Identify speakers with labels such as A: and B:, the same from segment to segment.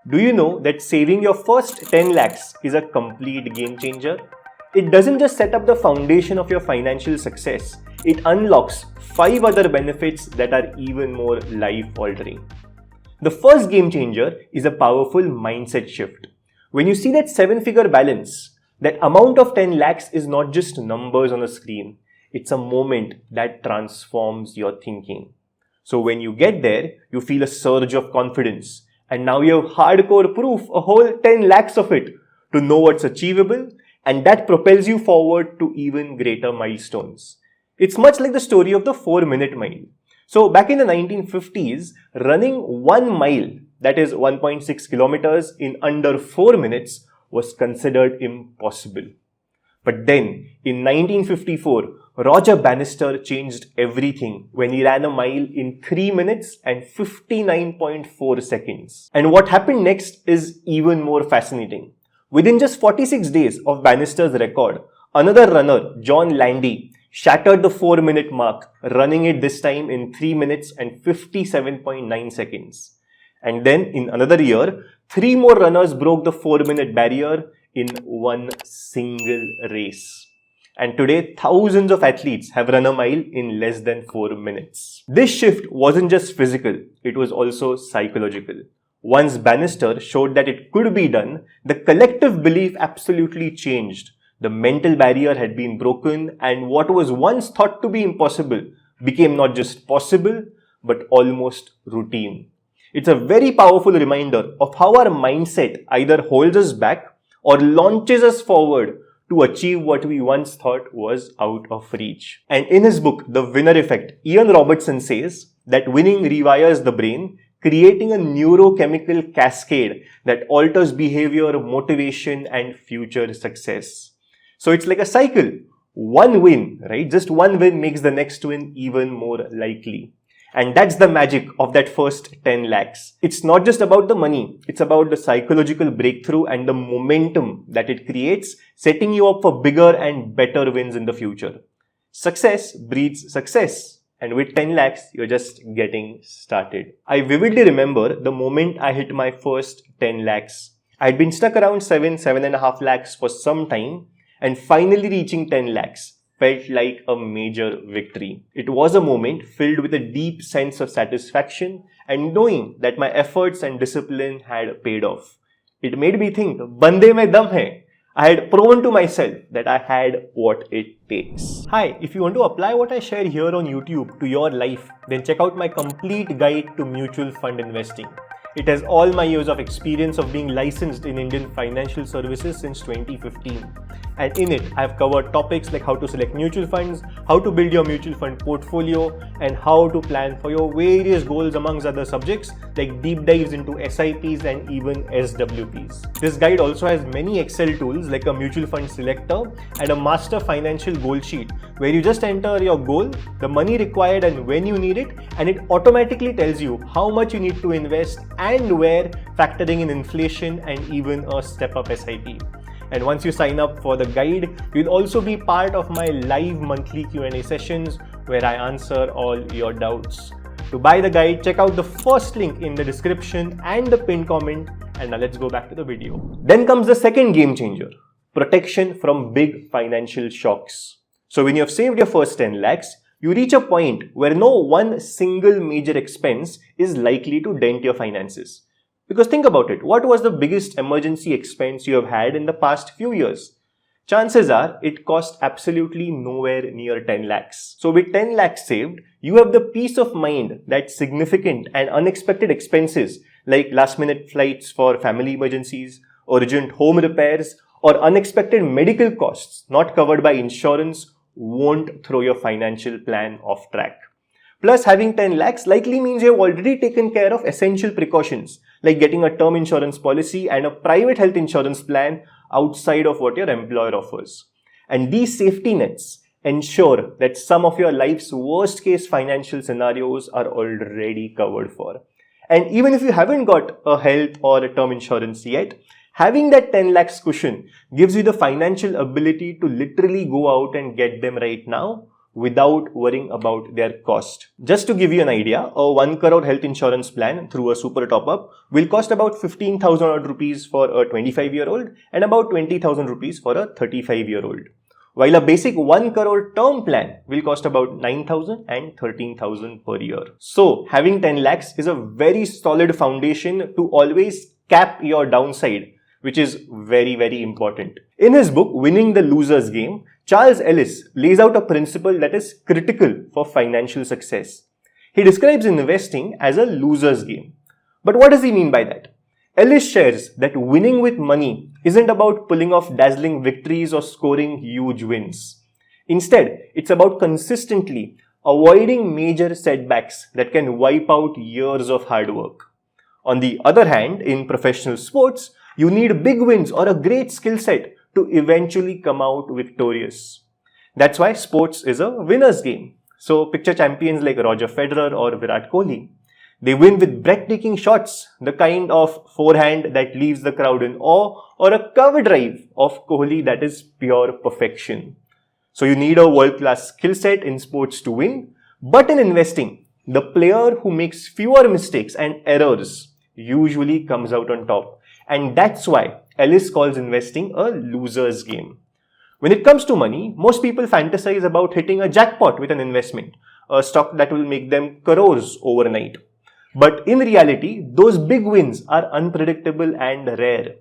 A: Do you know that saving your first 10 lakhs is a complete game changer? It doesn't just set up the foundation of your financial success, it unlocks 5 other benefits that are even more life-altering. The first game changer is a powerful mindset shift. When you see that 7-figure balance, that amount of 10 lakhs is not just numbers on a screen, it's a moment that transforms your thinking. So when you get there, you feel a surge of confidence. And now you have hardcore proof, a whole 10 lakhs of it, to know what's achievable, and that propels you forward to even greater milestones. It's much like the story of the 4-minute mile. So back in the 1950s, running 1 mile, that is 1.6 kilometers in under 4 minutes, was considered impossible. But then, in 1954, Roger Bannister changed everything when he ran a mile in 3 minutes and 59.4 seconds. And what happened next is even more fascinating. Within just 46 days of Bannister's record, another runner, John Landy, shattered the 4-minute mark, running it this time in 3 minutes and 57.9 seconds. And then, in another year, 3 more runners broke the 4-minute barrier in one single race. And today, thousands of athletes have run a mile in less than 4 minutes. This shift wasn't just physical, it was also psychological. Once Bannister showed that it could be done, the collective belief absolutely changed. The mental barrier had been broken, and what was once thought to be impossible became not just possible, but almost routine. It's a very powerful reminder of how our mindset either holds us back or launches us forward to achieve what we once thought was out of reach. And in his book, The Winner Effect, Ian Robertson says that winning rewires the brain, creating a neurochemical cascade that alters behavior, motivation, and future success. So it's like a cycle. One win, right? Just one win makes the next win even more likely. And that's the magic of that first 10 lakhs. It's not just about the money. It's about the psychological breakthrough and the momentum that it creates, setting you up for bigger and better wins in the future. Success breeds success. And with 10 lakhs, you're just getting started. I vividly remember the moment I hit my first 10 lakhs. I'd been stuck around 7.5 lakhs for some time, and finally reaching 10 lakhs felt like a major victory. It was a moment filled with a deep sense of satisfaction and knowing that my efforts and discipline had paid off. It made me think, bande mein dum hai. I had proven to myself that I had what it takes. Hi, if you want to apply what I share here on YouTube to your life, then check out my complete guide to mutual fund investing. It has all my years of experience of being licensed in Indian financial services since 2015. And in it, I have covered topics like how to select mutual funds, how to build your mutual fund portfolio, and how to plan for your various goals amongst other subjects like deep dives into SIPs and even SWPs. This guide also has many Excel tools like a mutual fund selector and a master financial goal sheet where you just enter your goal, the money required and when you need it, and it automatically tells you how much you need to invest and where, factoring in inflation and even a step-up SIP. And once you sign up for the guide, you'll also be part of my live monthly Q&A sessions where I answer all your doubts. To buy the guide, check out the first link in the description and the pinned comment. And now let's go back to the video. Then comes the second game changer, protection from big financial shocks. So when you have saved your first 10 lakhs, you reach a point where no one single major expense is likely to dent your finances. Because think about it, what was the biggest emergency expense you have had in the past few years? Chances are it cost absolutely nowhere near 10 lakhs. So with 10 lakhs saved, you have the peace of mind that significant and unexpected expenses like last-minute flights for family emergencies, urgent home repairs, or unexpected medical costs not covered by insurance won't throw your financial plan off track. Plus, having 10 lakhs likely means you have already taken care of essential precautions like getting a term insurance policy and a private health insurance plan outside of what your employer offers. And these safety nets ensure that some of your life's worst case financial scenarios are already covered for. And even if you haven't got a health or a term insurance yet, having that 10 lakhs cushion gives you the financial ability to literally go out and get them right now without worrying about their cost. Just to give you an idea, a 1 crore health insurance plan through a super top-up will cost about 15,000 rupees for a 25-year-old and about 20,000 rupees for a 35-year-old. While a basic 1 crore term plan will cost about 9,000 and 13,000 per year. So having 10 lakhs is a very solid foundation to always cap your downside, which is very, very important. In his book, Winning the Loser's Game, Charles Ellis lays out a principle that is critical for financial success. He describes investing as a loser's game. But what does he mean by that? Ellis shares that winning with money isn't about pulling off dazzling victories or scoring huge wins. Instead, it's about consistently avoiding major setbacks that can wipe out years of hard work. On the other hand, in professional sports, you need big wins or a great skill set to eventually come out victorious. That's why sports is a winner's game. So picture champions like Roger Federer or Virat Kohli. They win with breathtaking shots, the kind of forehand that leaves the crowd in awe, or a cover drive of Kohli that is pure perfection. So you need a world-class skill set in sports to win, but in investing, the player who makes fewer mistakes and errors usually comes out on top. And that's why Ellis calls investing a loser's game. When it comes to money, most people fantasize about hitting a jackpot with an investment, a stock that will make them crores overnight. But in reality, those big wins are unpredictable and rare.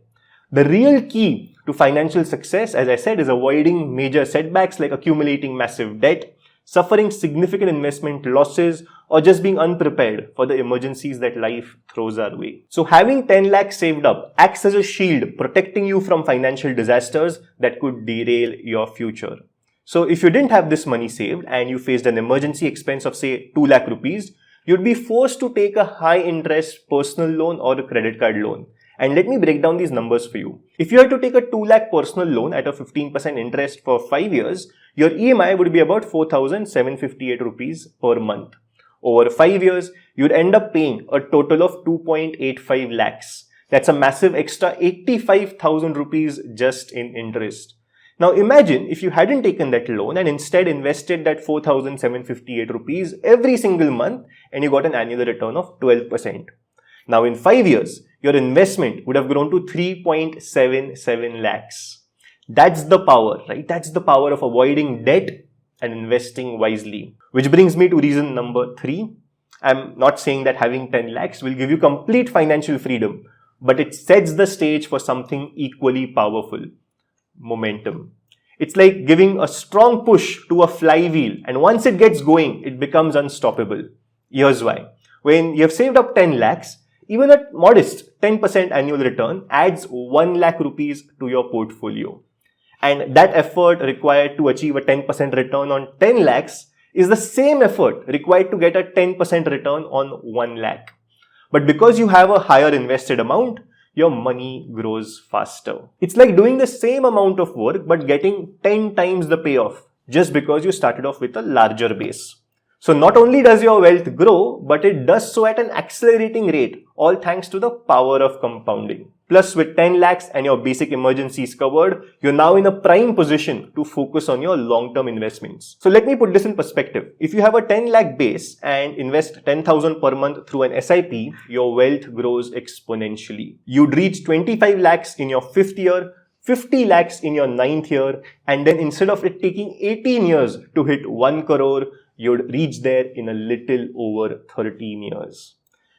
A: The real key to financial success, as I said, is avoiding major setbacks like accumulating massive debt, suffering significant investment losses, or just being unprepared for the emergencies that life throws our way. So having 10 lakhs saved up acts as a shield protecting you from financial disasters that could derail your future. So if you didn't have this money saved and you faced an emergency expense of say 2 lakh rupees, you'd be forced to take a high interest personal loan or a credit card loan. And let me break down these numbers for you. If you had to take a 2 lakh personal loan at a 15% interest for 5 years, your EMI would be about 4,758 rupees per month. Over 5 years, you'd end up paying a total of 2.85 lakhs. That's a massive extra 85,000 rupees just in interest. Now imagine if you hadn't taken that loan and instead invested that 4,758 rupees every single month and you got an annual return of 12%. Now in 5 years, your investment would have grown to 3.77 lakhs. That's the power, right? That's the power of avoiding debt and investing wisely. Which brings me to reason number 3. I'm not saying that having 10 lakhs will give you complete financial freedom, but it sets the stage for something equally powerful. Momentum. It's like giving a strong push to a flywheel, and once it gets going, it becomes unstoppable. Here's why. When you have saved up 10 lakhs, even a modest 10% annual return adds 1 lakh rupees to your portfolio. And that effort required to achieve a 10% return on 10 lakhs is the same effort required to get a 10% return on 1 lakh. But because you have a higher invested amount, your money grows faster. It's like doing the same amount of work but getting 10 times the payoff just because you started off with a larger base. So not only does your wealth grow, but it does so at an accelerating rate, all thanks to the power of compounding. Plus, with 10 lakhs and your basic emergencies covered, you're now in a prime position to focus on your long-term investments. So let me put this in perspective. If you have a 10 lakh base and invest 10,000 per month through an SIP, your wealth grows exponentially. You'd reach 25 lakhs in your 5th year, 50 lakhs in your 9th year, and then instead of it taking 18 years to hit 1 crore, you'd reach there in a little over 13 years.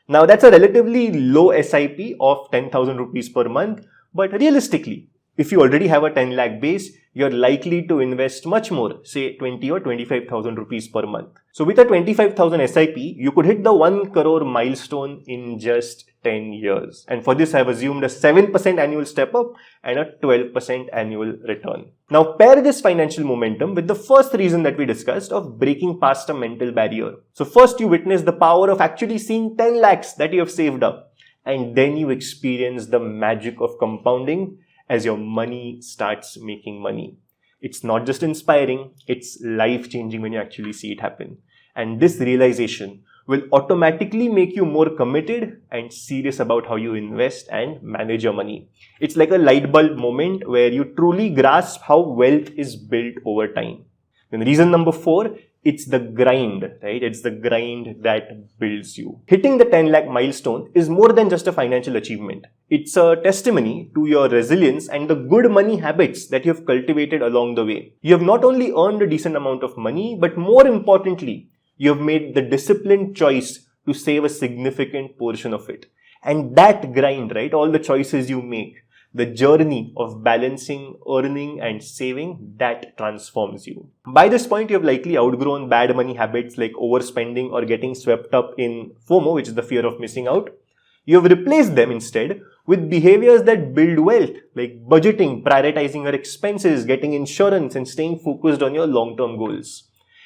A: Now that's a relatively low SIP of 10,000 rupees per month, but realistically, if you already have a 10 lakh base, you're likely to invest much more, say 20 or 25,000 rupees per month. So with a 25,000 SIP, you could hit the 1 crore milestone in just 10 years. And for this, I've assumed a 7% annual step up and a 12% annual return. Now pair this financial momentum with the first reason that we discussed of breaking past a mental barrier. So first you witness the power of actually seeing 10 lakhs that you have saved up. And then you experience the magic of compounding as your money starts making money. It's not just inspiring, it's life-changing when you actually see it happen. And this realization will automatically make you more committed and serious about how you invest and manage your money. It's like a light bulb moment where you truly grasp how wealth is built over time. And reason number 4, it's the grind, right? It's the grind that builds you. Hitting the 10 lakh milestone is more than just a financial achievement. It's a testimony to your resilience and the good money habits that you have cultivated along the way. You have not only earned a decent amount of money, but more importantly, you have made the disciplined choice to save a significant portion of it. And that grind, right? All the choices you make, the journey of balancing, earning and saving, that transforms you. By this point, you have likely outgrown bad money habits like overspending or getting swept up in FOMO, which is the fear of missing out. You have replaced them instead with behaviors that build wealth, like budgeting, prioritizing your expenses, getting insurance and staying focused on your long-term goals.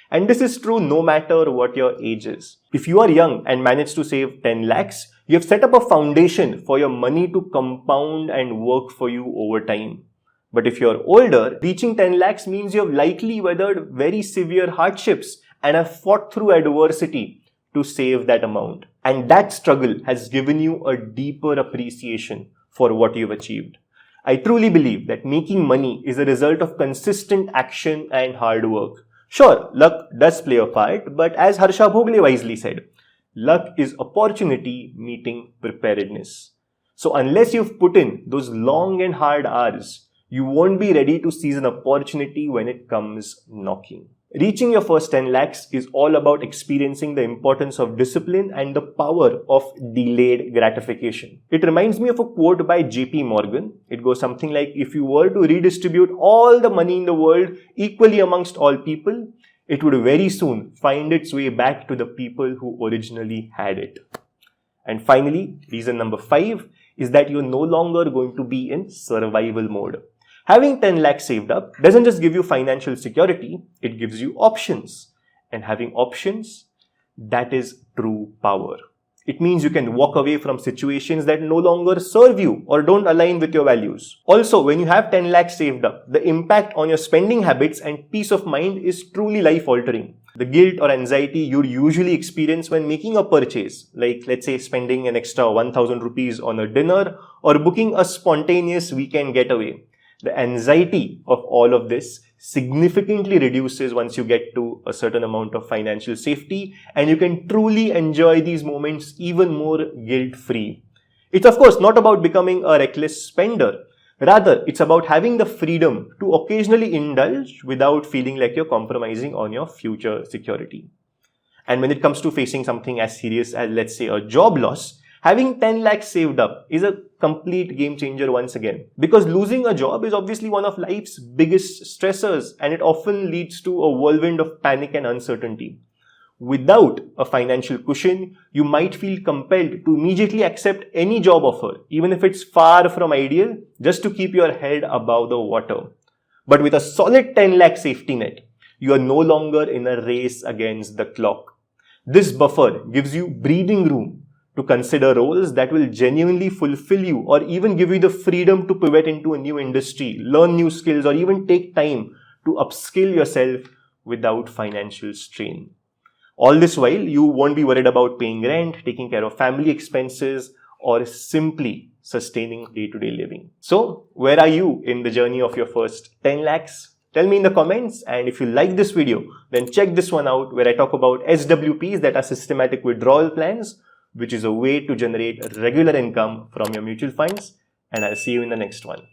A: And this is true no matter what your age is. If you are young and manage to save 10 lakhs, you have set up a foundation for your money to compound and work for you over time. But if you're older, reaching 10 lakhs means you have likely weathered very severe hardships and have fought through adversity to save that amount. And that struggle has given you a deeper appreciation for what you've achieved. I truly believe that making money is a result of consistent action and hard work. Sure, luck does play a part, but as Harsha Bhogle wisely said, luck is opportunity meeting preparedness. So unless you've put in those long and hard hours, you won't be ready to seize an opportunity when it comes knocking. Reaching your first 10 lakhs is all about experiencing the importance of discipline and the power of delayed gratification. It reminds me of a quote by JP Morgan. It goes something like, if you were to redistribute all the money in the world equally amongst all people, it would very soon find its way back to the people who originally had it. And finally, reason number 5 is that you're no longer going to be in survival mode. Having 10 lakhs saved up doesn't just give you financial security, it gives you options. And having options, that is true power. It means you can walk away from situations that no longer serve you or don't align with your values. Also, when you have 10 lakhs saved up, the impact on your spending habits and peace of mind is truly life-altering. The guilt or anxiety you'd usually experience when making a purchase, like let's say spending an extra 1000 rupees on a dinner or booking a spontaneous weekend getaway, the anxiety of all of this significantly reduces once you get to a certain amount of financial safety and you can truly enjoy these moments even more guilt-free. It's of course not about becoming a reckless spender. Rather, it's about having the freedom to occasionally indulge without feeling like you're compromising on your future security. And when it comes to facing something as serious as, let's say, a job loss, having 10 lakhs saved up is a complete game changer once again. Because losing a job is obviously one of life's biggest stressors and it often leads to a whirlwind of panic and uncertainty. Without a financial cushion, you might feel compelled to immediately accept any job offer, even if it's far from ideal, just to keep your head above the water. But with a solid 10 lakh safety net, you are no longer in a race against the clock. This buffer gives you breathing room to consider roles that will genuinely fulfill you or even give you the freedom to pivot into a new industry, learn new skills, or even take time to upskill yourself without financial strain. All this while, you won't be worried about paying rent, taking care of family expenses, or simply sustaining day-to-day living. So, where are you in the journey of your first 10 lakhs? Tell me in the comments, and if you like this video, then check this one out where I talk about SWPs, that are systematic withdrawal plans, which is a way to generate regular income from your mutual funds, and I'll see you in the next one.